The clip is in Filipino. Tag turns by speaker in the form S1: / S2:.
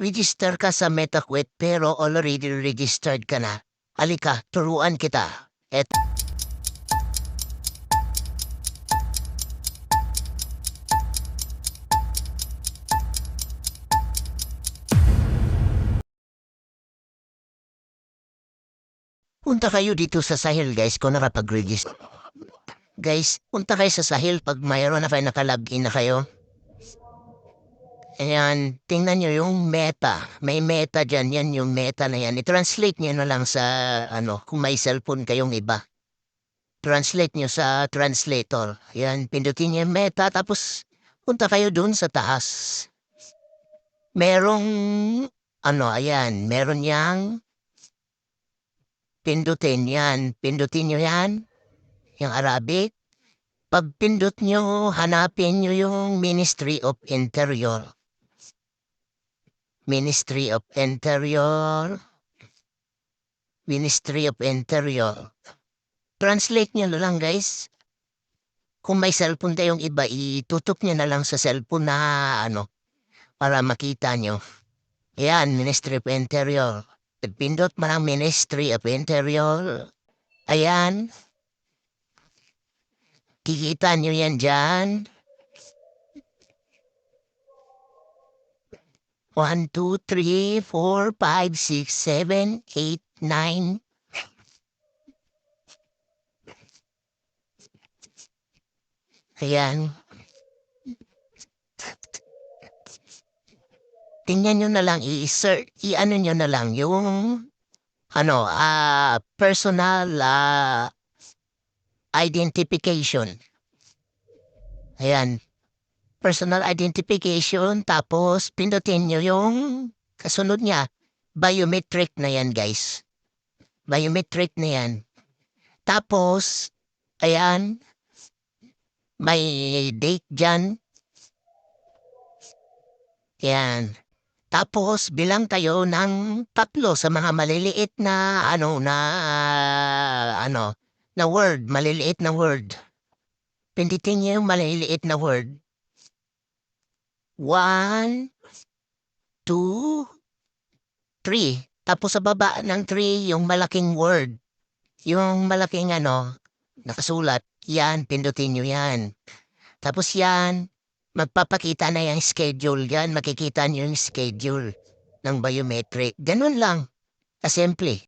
S1: register ka sa MetaQuest pero already registered ka na. Halika, turuan kita. Punta kayo dito sa Sahil guys kung nakapag-register. Guys, punta kayo sa Sahil pag mayroon na kayo nakalagin na kayo. Ayan, tingnan nyo yung meta. May meta dyan, yan yung meta na yan. I-translate nyo na lang sa, kung may cellphone kayong iba. Translate nyo sa translator. Ayan, pindutin nyo yung meta, tapos punta kayo dun sa taas. Merong, ayan, meron yang pindutin yan. Pindutin nyo yan, yung Arabic. Pag pindot nyo, hanapin nyo yung Ministry of Interior. Ministry of Interior. Ministry of Interior. Translate nyo na lang guys. Kung may cellphone tayong iba, itutok nyo na lang sa cellphone na para makita nyo. Ayan, Ministry of Interior. Pindot mo lang Ministry of Interior. Ayan. Kikita nyo yan dyan. 1, 2, 3, 4, 5, 6, 7, 8, 9. Ayan. Tingnan nyo na lang, i-ano nyo na lang yung, personal identification. Ayan. Personal identification, tapos pindutin nyo yung kasunod niya. Biometric na yan, guys. Biometric na yan. Tapos, ayan, may date dyan. Yan. Tapos, bilang tayo ng 3 sa mga maliliit na, na word, maliliit na word. Pindutin nyo yung maliliit na word. 1, 2, 3. Tapos sa baba ng 3, yung malaking word. Yung malaking nakasulat. Yan, pindutin nyo yan. Tapos yan, magpapakita na yung schedule yan. Makikita nyo yung schedule ng biometric. Ganun lang. Kasimple.